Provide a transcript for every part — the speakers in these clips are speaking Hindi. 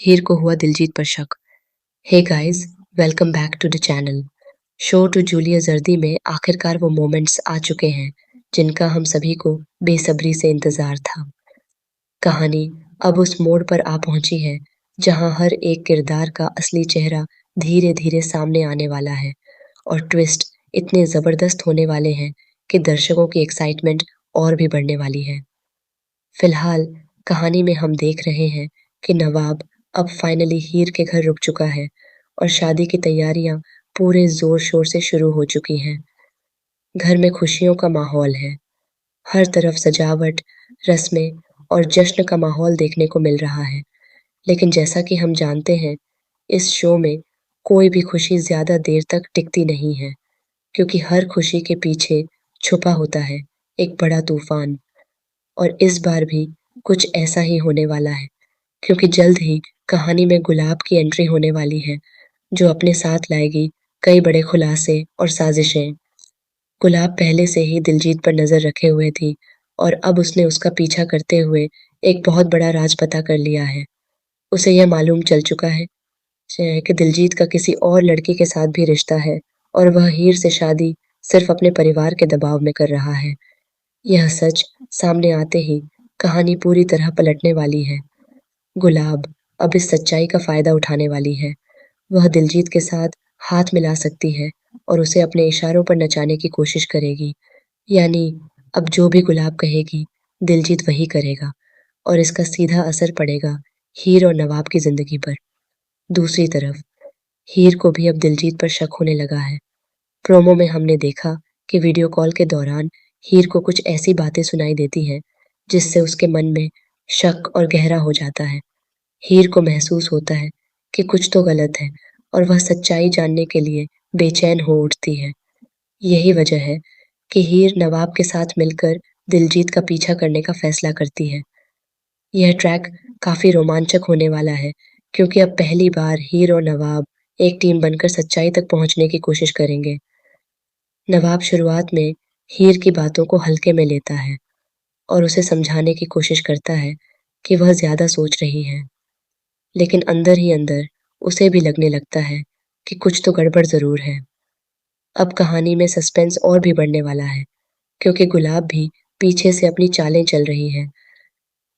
हीर को हुआ दिलजीत पर शक। Hey guys, welcome back to the channel. Show to Julia जर्दी में आखिरकार वो मोमेंट्स आ चुके हैं जिनका हम सभी को बेसब्री से इंतजार था। कहानी अब उस मोड़ पर आ पहुंची है जहां हर एक किरदार का असली चेहरा धीरे धीरे सामने आने वाला है और ट्विस्ट इतने जबरदस्त होने वाले हैं कि दर्शकों की एक्साइटमेंट और भी बढ़ने वाली है। फिलहाल कहानी में हम देख रहे हैं कि नवाब अब फाइनली हीर के घर रुक चुका है और शादी की तैयारियां पूरे जोर शोर से शुरू हो चुकी हैं। घर में खुशियों का माहौल है। हर तरफ सजावट, रस्में और जश्न का माहौल देखने को मिल रहा है। लेकिन जैसा कि हम जानते हैं, इस शो में कोई भी खुशी ज्यादा देर तक टिकती नहीं है, क्योंकि हर खुशी के पीछे छुपा होता है एक बड़ा तूफान। और इस बार भी कुछ ऐसा ही होने वाला है, क्योंकि जल्द ही कहानी में गुलाब की एंट्री होने वाली है, जो अपने साथ लाएगी कई बड़े खुलासे और साजिशें। गुलाब पहले से ही दिलजीत पर नजर रखे हुए थी और अब उसने उसका पीछा करते हुए एक बहुत बड़ा राज पता कर लिया है। उसे यह मालूम चल चुका है कि दिलजीत का किसी और लड़की के साथ भी रिश्ता है और वह हीर से शादी सिर्फ अपने परिवार के दबाव में कर रहा है। यह सच सामने आते ही कहानी पूरी तरह पलटने वाली है। गुलाब अब इस सच्चाई का फायदा उठाने वाली है। वह दिलजीत के साथ हाथ मिला सकती है और उसे अपने इशारों पर नचाने की कोशिश करेगी। यानी अब जो भी गुलाब कहेगी, दिलजीत वही करेगा और इसका सीधा असर पड़ेगा हीर और नवाब की जिंदगी पर। दूसरी तरफ हीर को भी अब दिलजीत पर शक होने लगा है। प्रोमो में हमने देखा कि वीडियो कॉल के दौरान हीर को कुछ ऐसी बातें सुनाई देती हैं जिससे उसके मन में शक और गहरा हो जाता है। हीर को महसूस होता है कि कुछ तो गलत है और वह सच्चाई जानने के लिए बेचैन हो उठती है। यही वजह है कि हीर नवाब के साथ मिलकर दिलजीत का पीछा करने का फैसला करती है। यह ट्रैक काफी रोमांचक होने वाला है, क्योंकि अब पहली बार हीर और नवाब एक टीम बनकर सच्चाई तक पहुंचने की कोशिश करेंगे। नवाब शुरुआत में हीर की बातों को हल्के में लेता है और उसे समझाने की कोशिश करता है कि वह ज्यादा सोच रही है, लेकिन अंदर ही अंदर उसे भी लगने लगता है कि कुछ तो गड़बड़ जरूर है। अब कहानी में सस्पेंस और भी बढ़ने वाला है, क्योंकि गुलाब भी पीछे से अपनी चालें चल रही है।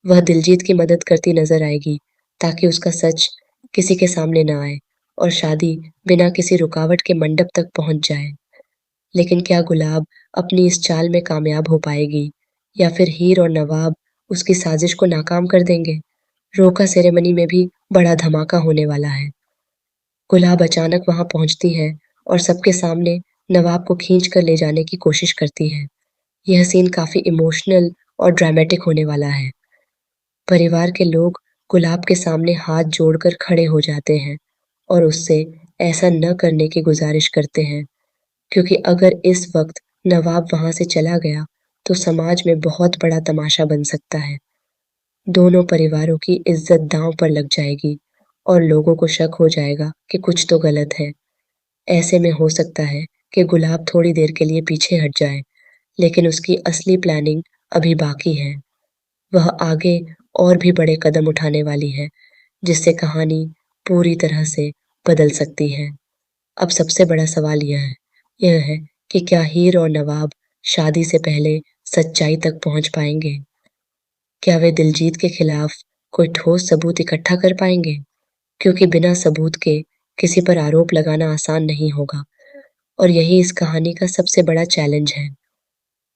वह दिलजीत की मदद करती नजर आएगी ताकि उसका सच किसी के सामने ना आए और शादी बिना किसी रुकावट के मंडप तक पहुंच जाए। लेकिन क्या गुलाब अपनी इस चाल में कामयाब हो पाएगी, या फिर हीर और नवाब उसकी साजिश को नाकाम कर देंगे? रोका सेरेमनी में भी बड़ा धमाका होने वाला है। गुलाब अचानक वहां पहुंचती है और सबके सामने नवाब को खींच कर ले जाने की कोशिश करती है। यह सीन काफी इमोशनल और ड्रामेटिक होने वाला है। परिवार के लोग गुलाब के सामने हाथ जोड़कर खड़े हो जाते हैं और उससे ऐसा न करने की गुजारिश करते हैं, क्योंकि अगर इस वक्त नवाब वहां से चला गया तो समाज में बहुत बड़ा तमाशा बन सकता है। दोनों परिवारों की इज्जत दांव पर लग जाएगी और लोगों को शक हो जाएगा कि कुछ तो गलत है। ऐसे में हो सकता है कि गुलाब थोड़ी देर के लिए पीछे हट जाए, लेकिन उसकी असली प्लानिंग अभी बाकी है। वह आगे और भी बड़े कदम उठाने वाली है, जिससे कहानी पूरी तरह से बदल सकती है। अब सबसे बड़ा सवाल यह है कि क्या हीर और नवाब शादी से पहले सच्चाई तक पहुंच पाएंगे? क्या वे दिलजीत के खिलाफ कोई ठोस सबूत इकट्ठा कर पाएंगे? क्योंकि बिना सबूत के किसी पर आरोप लगाना आसान नहीं होगा और यही इस कहानी का सबसे बड़ा चैलेंज है।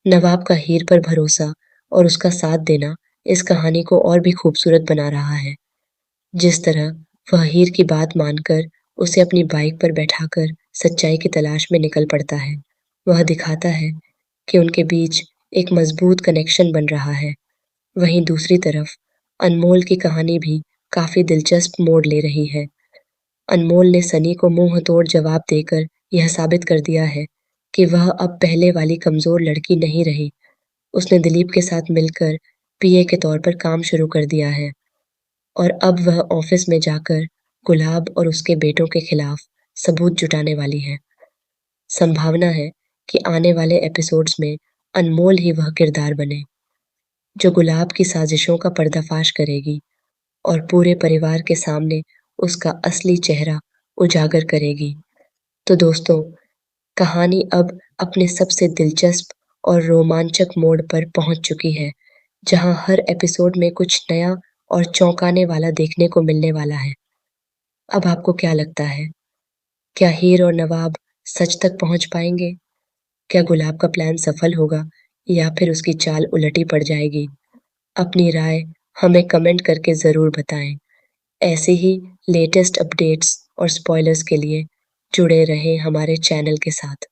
नवाब का हीर पर भरोसा और उसका साथ देना इस कहानी को और भी खूबसूरत बना रहा है। जिस तरह वह हीर की बात मानकर उसे अपनी बाइक पर बैठाकर सच्चाई की तलाश में निकल पड़ता है, वह दिखाता है कि उनके बीच एक मजबूत कनेक्शन बन रहा है। वहीं दूसरी तरफ अनमोल की कहानी भी काफी दिलचस्प मोड़ ले रही है। अनमोल ने सनी को मुंह तोड़ जवाब देकर यह साबित कर दिया है कि वह अब पहले वाली कमजोर लड़की नहीं रही। उसने दिलीप के साथ मिलकर पीए के तौर पर काम शुरू कर दिया है और अब वह ऑफिस में जाकर गुलाब और उसके बेटों के खिलाफ सबूत जुटाने वाली है। संभावना है कि आने वाले एपिसोड्स में अनमोल ही वह किरदार बने जो गुलाब की साजिशों का पर्दाफाश करेगी और पूरे परिवार के सामने उसका असली चेहरा उजागर करेगी। तो दोस्तों, कहानी अब अपने सबसे दिलचस्प और रोमांचक मोड़ पर पहुंच चुकी है, जहां हर एपिसोड में कुछ नया और चौंकाने वाला देखने को मिलने वाला है। अब आपको क्या लगता है? क्या हीर और नवाब सच तक पहुंच पाएंगे? क्या गुलाब का प्लान सफल होगा या फिर उसकी चाल उलटी पड़ जाएगी? अपनी राय हमें कमेंट करके ज़रूर बताएं। ऐसे ही लेटेस्ट अपडेट्स और स्पॉयलर्स के लिए जुड़े रहें हमारे चैनल के साथ।